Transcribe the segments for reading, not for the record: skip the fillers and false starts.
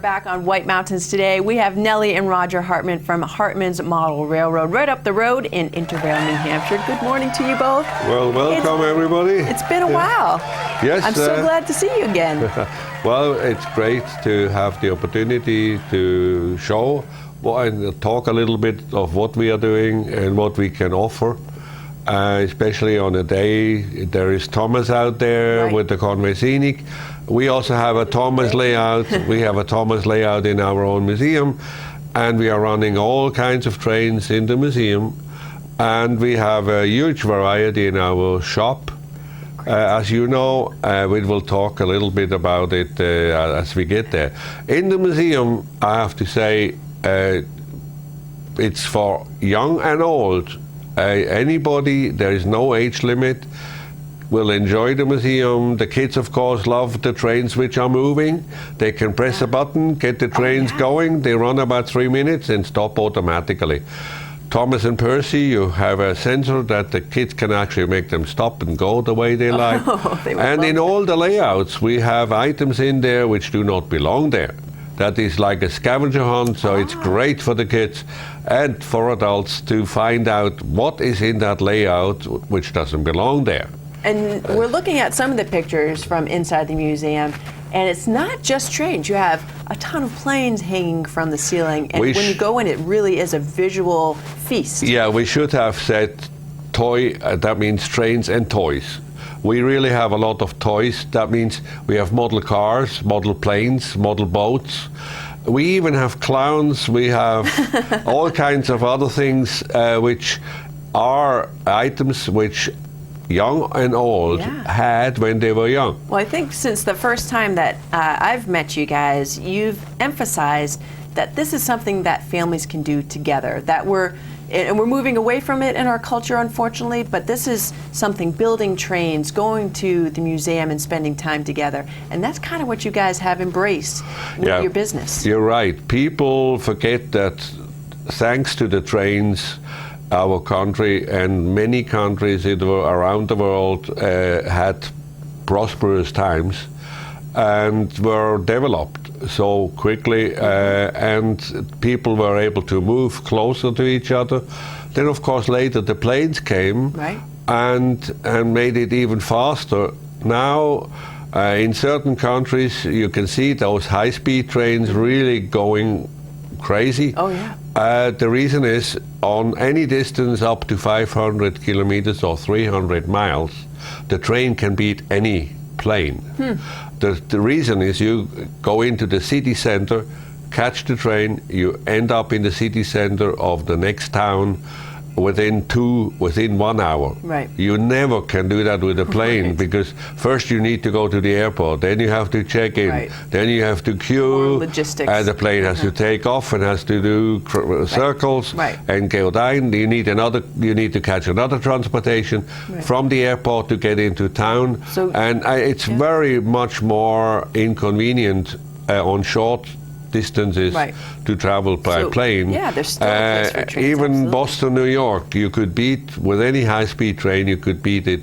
back on White Mountains today. We have Nellie and Roger Hartmann from Hartmann's Model Railroad right up the road in Intervale, New Hampshire. Good morning to you both. Well, welcome everybody. It's been a while. Yes. I'm so glad to see you again. Well, it's great to have the opportunity to show and talk a little bit of what we are doing and what we can offer. Especially on a day, there is Thomas out there with the Conway Scenic. We also have a Thomas layout. We have a Thomas layout in our own museum, and we are running all kinds of trains in the museum. And we have a huge variety in our shop. As you know, we will talk a little bit about it as we get there. In the museum, I have to say, it's for young and old. Anybody, there is no age limit, will enjoy the museum. The kids, of course, love the trains which are moving. They can press a button, get the trains going. They run about 3 minutes and stop automatically. Thomas and Percy, you have a sensor that the kids can actually make them stop and go the way they like. And in all the layouts, we have items in there which do not belong there. That is like a scavenger hunt, so it's great for the kids and for adults to find out what is in that layout which doesn't belong there. And we're looking at some of the pictures from inside the museum, and it's not just trains. You have a ton of planes hanging from the ceiling, and when you go in, it really is a visual feast. Yeah, we should have said toy, that means trains and toys. We really have a lot of toys. That means we have model cars, model planes, model boats. We even have clowns. We have all kinds of other things which are items which young and old had when they were young. Well, I think since the first time that I've met you guys, you've emphasized that this is something that families can do together, that we're moving away from it in our culture, unfortunately, but this is something, building trains, going to the museum and spending time together. And that's kind of what you guys have embraced with your business. You're right. People forget that thanks to the trains, our country and many countries around the world had prosperous times and were developed so quickly, and people were able to move closer to each other. Then, of course, later the planes came and made it even faster. Now, in certain countries, you can see those high-speed trains really going crazy. Oh, yeah. The reason is, on any distance up to 500 kilometers or 300 miles, the train can beat any plane. The reason is you go into the city center, catch the train, you end up in the city center of the next town within 1 hour. Right. You never can do that with a plane because first you need to go to the airport, then you have to check in, then you have to queue, logistics. And the plane has to take off and has to do circles and go down. You need to catch another transportation from the airport to get into town, and it's very much more inconvenient on short distances to travel by plane. Yeah, there's still a place for trains, even Boston, New York, you could beat, with any high-speed train, you could beat it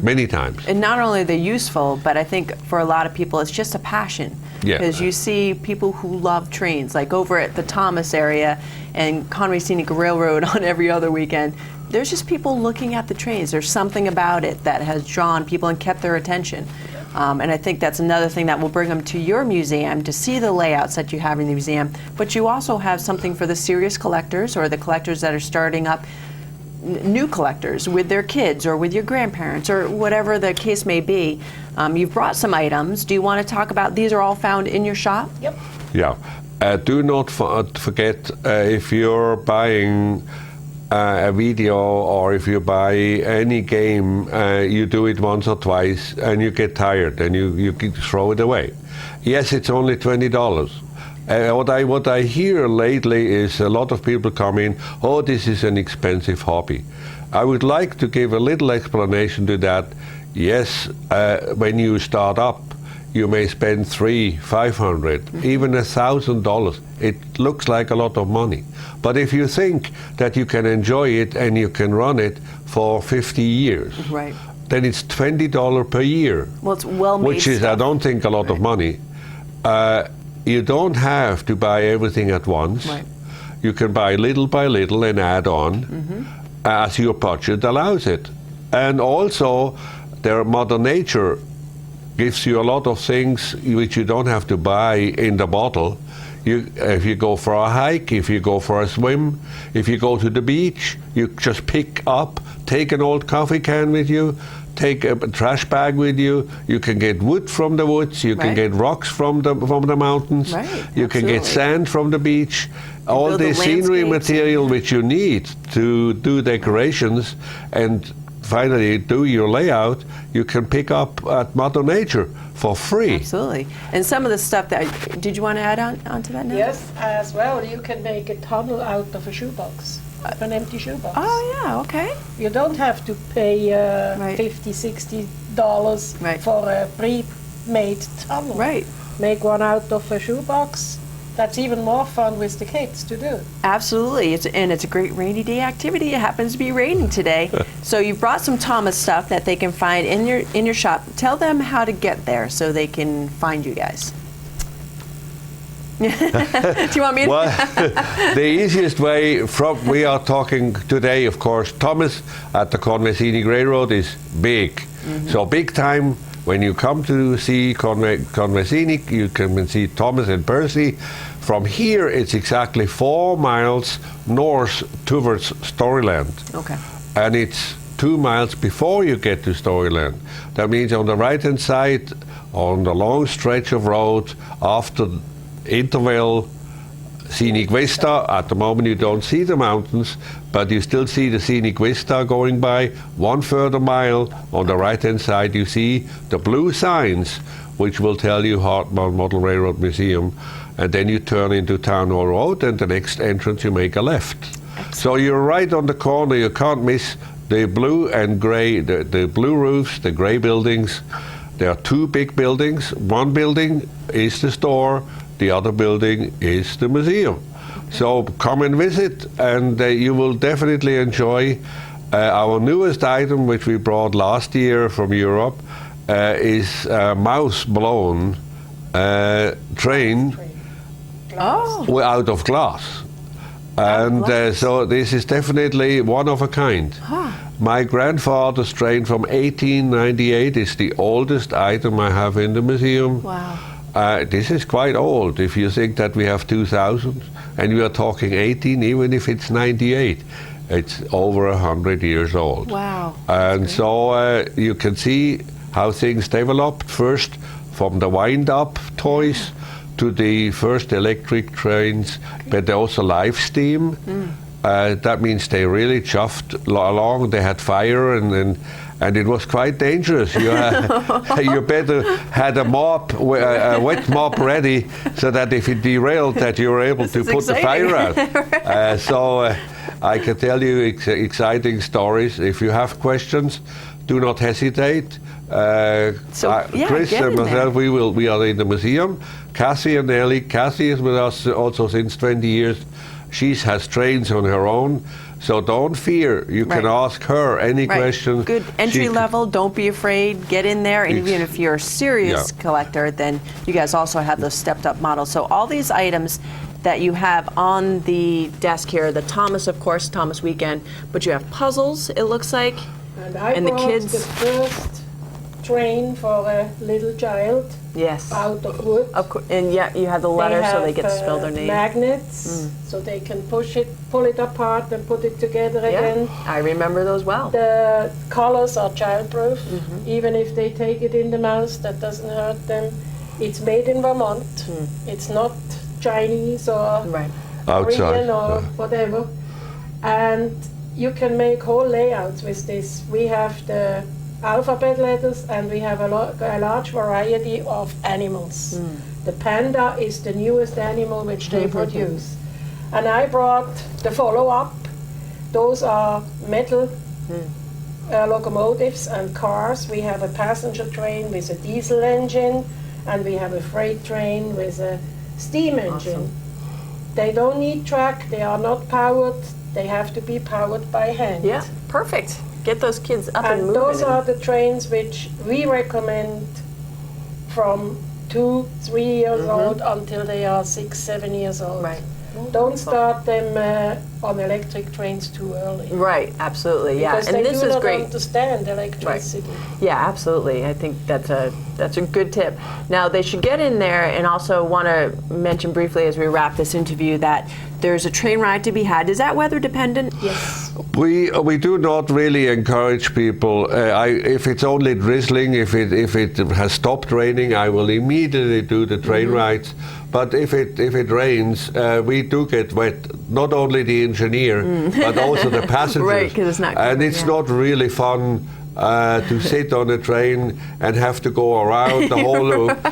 many times. And not only are they useful, but I think for a lot of people it's just a passion. Because you see people who love trains, like over at the Thomas area and Conway Scenic Railroad on every other weekend. There's just people looking at the trains. There's something about it that has drawn people and kept their attention. And I think that's another thing that will bring them to your museum to see the layouts that you have in the museum. But you also have something for the serious collectors or the collectors that are starting up, new collectors with their kids or with your grandparents or whatever the case may be. You've brought some items. Do you want to talk about, these are all found in your shop? Yep. Yeah. Do not forget, if you're buying a video or if you buy any game, you do it once or twice and you get tired and you throw it away. Yes, it's only $20. What I hear lately is a lot of people come in, oh, this is an expensive hobby. I would like to give a little explanation to that. Yes, when you start up, you may spend $300, $500, even $1,000. It looks like a lot of money. But if you think that you can enjoy it and you can run it for 50 years, then it's $20 per year. Well, it's well-made which is, stuff. I don't think, a lot of money. you don't have to buy everything at once. Right. You can buy little by little and add on as your budget allows it. And also, Mother Nature gives you a lot of things which you don't have to buy in the bottle. If you go for a hike, if you go for a swim, if you go to the beach, you just pick up, take an old coffee can with you, take a trash bag with you. You can get wood from the woods. You can get rocks from the mountains. You can get sand from the beach. All the scenery material which you need to do decorations and finally do your layout, you can pick up at Mother Nature for free. Absolutely. And some of the stuff that, did you want to add on to that now? Yes, as well. You can make a tunnel out of a shoebox, an empty shoebox. Oh, yeah, okay. You don't have to pay $50, $60 for a pre-made tunnel. Right. Make one out of a shoebox. That's even more fun with the kids to do. Absolutely, it's a great rainy day activity. It happens to be raining today. So you've brought some Thomas stuff that they can find in your shop. Tell them how to get there so they can find you guys. Do you want me to? Well, the easiest way we are talking today, of course, Thomas at the Conway Scenic Railroad is big. So big time. When you come to see Conway Scenic, you can see Thomas and Percy. From here, it's exactly 4 miles north towards Storyland. Okay. And it's 2 miles before you get to Storyland. That means on the right-hand side, on the long stretch of road, after Intervale, Scenic Vista. At the moment you don't see the mountains, but you still see the Scenic Vista going by. 1 further mile on the right-hand side you see the blue signs which will tell you Hartmann Model Railroad Museum, and then you turn into Town Hall Road, and the next entrance you make a left. Excellent. So you're right on the corner. You can't miss the blue and gray, the blue roofs, the gray buildings. There are 2 big buildings. One building is the store, the other building is the museum. So come and visit, and you will definitely enjoy. Our newest item, which we brought last year from Europe, is a mouse-blown train out of glass. And so this is definitely one of a kind. My grandfather's train from 1898 is the oldest item I have in the museum. Wow. This is quite old. If you think that we have 2000 and we are talking 18, even if it's 98, it's over 100 years old. Wow. And so you can see how things developed, first from the wind-up toys to the first electric trains, but also live steam. That means they really chuffed along. They had fire, and it was quite dangerous. You better had a mop, a wet mop ready, so that if it derailed, that you were able to put the fire out. So I can tell you exciting stories. If you have questions, do not hesitate. Chris and myself, we are in the museum. Cassie and Ellie. Cassie is with us also since 20 years. She has trains on her own, so don't fear. You can ask her any questions. Good entry level, don't be afraid, get in there. And even if you're a serious collector, then you guys also have those stepped up models. So all these items that you have on the desk here, the Thomas, of course, Thomas Weekend, but you have puzzles, it looks like. And I brought the first train for a little child. Yes. Out of wood. Of course, and you have the letter so they get to spell their name. Magnets, so they can pull it apart and put it together again. I remember those well. The colors are childproof. Even if they take it in the mouth, that doesn't hurt them. It's made in Vermont. It's not Chinese or Korean or whatever. And you can make whole layouts with this. We have the alphabet letters, and we have a large variety of animals. The panda is the newest animal which they produce. And I brought the follow-up. Those are metal locomotives and cars. We have a passenger train with a diesel engine, and we have a freight train with a steam engine. They don't need track, they are not powered, they have to be powered by hand. Yeah, perfect. Get those kids up and moving. And those are the trains which we recommend from 2, 3 years old until they are 6, 7 years old. Right. Don't start them on electric trains too early. Right, absolutely, yeah. Because and they this do is not great. understand electricity. Yeah, absolutely. I think that's a good tip. Now they should get in there, and also want to mention briefly as we wrap this interview that there's a train ride to be had. Is that weather dependent? Yes. We do not really encourage people. If it's only drizzling, if it has stopped raining, I will immediately do the train rides. But if it rains, we do get wet. Not only the engineer, but also the passengers. Right, because it's not. And it's not really fun to sit on a train and have to go around the whole loop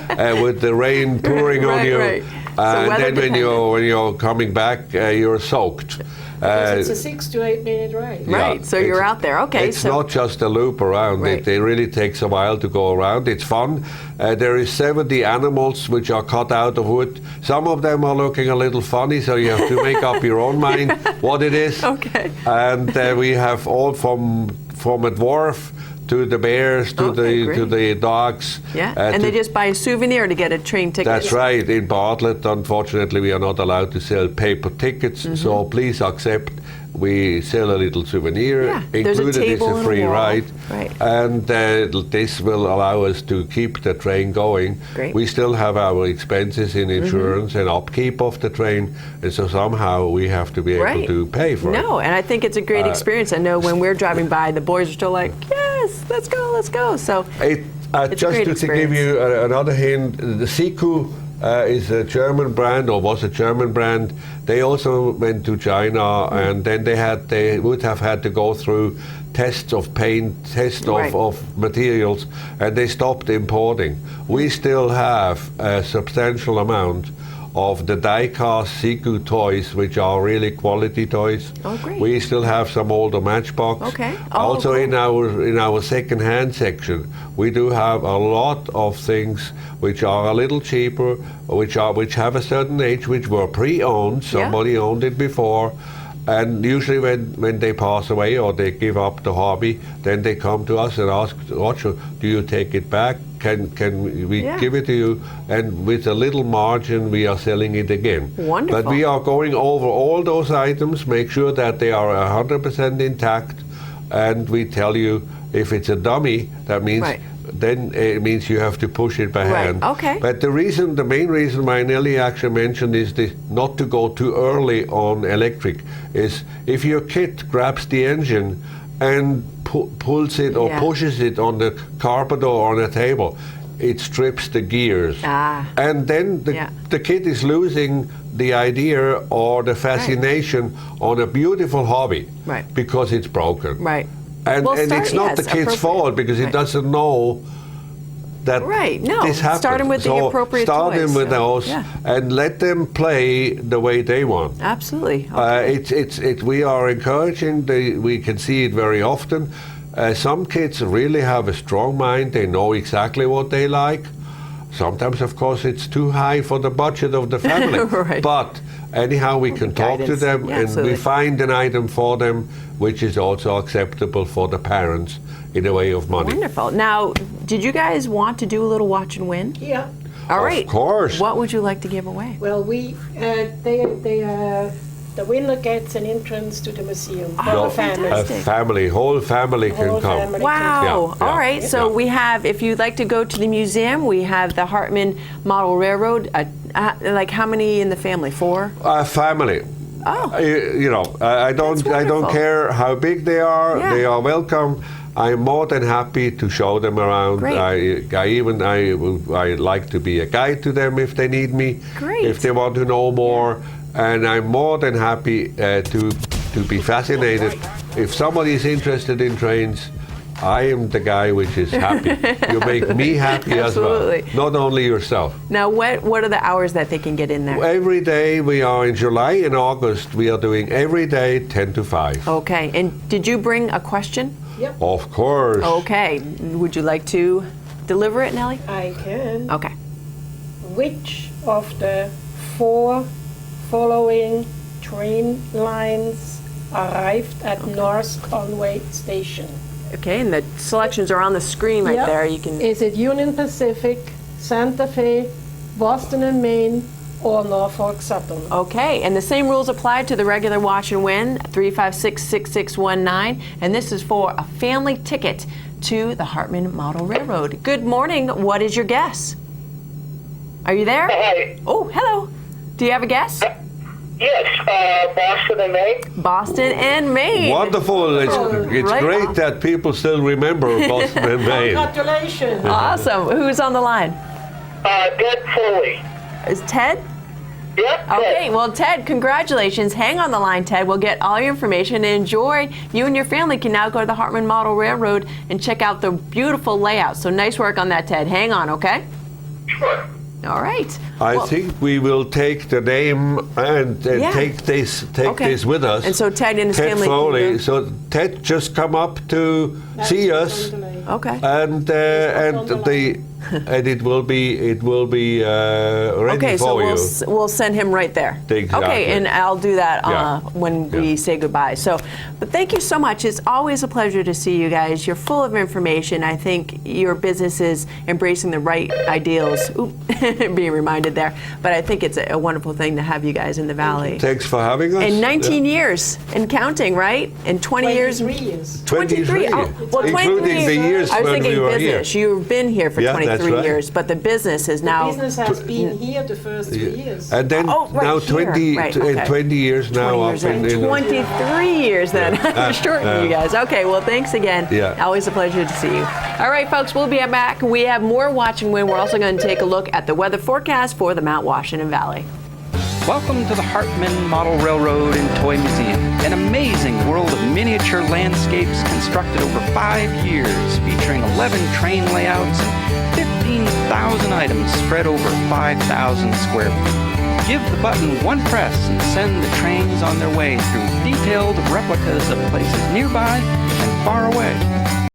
with the rain pouring on you. Right. And then when you're coming back, you're soaked. Because it's a 6 to 8 minute ride. Right, so you're out there. Okay, it's not just a loop around. Right. It really takes a while to go around. It's fun. There is 70 animals which are cut out of wood. Some of them are looking a little funny, so you have to make up your own mind what it is. Okay. And we have all from a dwarf to the bears, to the dogs. Yeah, and they just buy a souvenir to get a train ticket. That's right. In Bartlett, unfortunately, we are not allowed to sell paper tickets, so please accept we sell a little souvenir. Yeah, there's a included table is a and free a wall. ride. Right. And this will allow us to keep the train going. Great. We still have our expenses in insurance and upkeep of the train, and so somehow we have to be able to pay for it. No, and I think it's a great experience. I know when we're driving by, the boys are still like, yes, let's go. So it's just to give you another hint, the Siku is a German brand, or was a German brand. They also went to China, and then they would have had to go through tests of paint, tests of materials, and they stopped importing. We still have a substantial amount of the die-cast Siku toys, which are really quality toys. Oh, great. We still have some older Matchbox. Okay. Also cool. in our second-hand section, we do have a lot of things which are a little cheaper, which have a certain age, which were pre-owned. Somebody owned it before. And usually when they pass away or they give up the hobby, then they come to us and ask, Roger, do you take it back? Can we give it to you? And with a little margin, we are selling it again. Wonderful. But we are going over all those items, make sure that they are 100% intact, and we tell you if it's a dummy, that means then it means you have to push it by hand. Okay. But the main reason why Nelly actually mentioned is not to go too early on electric is if your kid grabs the engine and pulls it or pushes it on the carpet or on a table, it strips the gears. And then the kid is losing the idea or the fascination on a beautiful hobby because it's broken. Right. And it's not the kid's fault because he doesn't know that this happens. Start him with the appropriate start toys. Him with those and let them play the way they want. Absolutely. Okay. We are encouraging. We can see it very often. Some kids really have a strong mind. They know exactly what they like. Sometimes, of course, it's too high for the budget of the family. But anyhow, we can talk to them and we find an item for them which is also acceptable for the parents in a way of money. Wonderful. Now, did you guys want to do a little watch and win? Yeah. All right. Of course. What would you like to give away? Well, the winner gets an entrance to the museum for the family. Whole family can come. Wow. All right. So we have, if you'd like to go to the museum, we have the Hartmann Model Railroad. Like how many in the family? 4? Family. Oh. I don't care how big they are. They are welcome. I'm more than happy to show them around. Great. I like to be a guide to them if they need me. Great. If they want to know more. And I'm more than happy to be fascinated. If somebody is interested in trains, I am the guy which is happy. You make me happy as well, not only yourself. Now, what are the hours that they can get in there? Every day we are in July and August. We are doing every day 10 to 5. Okay. And did you bring a question? Yep. Of course. Okay. Would you like to deliver it, Nellie? I can. Okay. Which of the 4 following train lines arrived at North Conway Station? Okay, and the selections are on the screen right there. You can. Is it Union Pacific, Santa Fe, Boston and Maine, or Norfolk Southern. Okay, and the same rules apply to the regular Wash and Win, 356-6619, and this is for a family ticket to the Hartmann Model Railroad. Good morning. What is your guess? Are you there? Hi. Oh, hello. Do you have a guess? Yes, Boston and Maine. Boston and Maine. Wonderful. It's Right great on. that people still remember Boston and Maine. Congratulations. Awesome. Who's on the line? Ted Foley. Is Ted? Yep. Okay, well, Ted, congratulations. Hang on the line, Ted. We'll get all your information and enjoy. You and your family can now go to the Hartmann Model Railroad and check out the beautiful layout. So nice work on that, Ted. Hang on, okay? Sure. All right. I think we will take the name and Yeah. take this with us. And so Ted and his Ted family. Foley. So Ted, just come up to see us, Okay. and it will be ready Okay, so for you. we'll send him right there. Exactly. Okay, and I'll do that Yeah. when we say goodbye. So, but thank you so much. It's always a pleasure to see you guys. You're full of information. I think your business is embracing the right ideals. Oop, being reminded there. But I think it's a wonderful thing to have you guys in the Valley. Thanks for having us. And 19 years and counting, right? And 20 years. 23 years. 23. Oh, well, 23 including the years I was when thinking we were business. here. You've been here for Yeah, 23 that's right. years, but the business is now. The business has been here the first 3 years. And then Oh, right now here. 20, Right, in okay. 20 years now 20 up years in 23 years then. Yeah. Shorten you guys. Okay, well, thanks again. Yeah. Always a pleasure to see you. All right, folks, we'll be back. We have more Watch and Win. We're also going to take a look at the weather forecast for the Mount Washington Valley. Welcome to the Hartmann Model Railroad and Toy Museum, an amazing world of miniature landscapes constructed over 5 years, featuring 11 train layouts and 15,000 items spread over 5,000 square feet. Give the button one press and send the trains on their way through detailed replicas of places nearby and far away.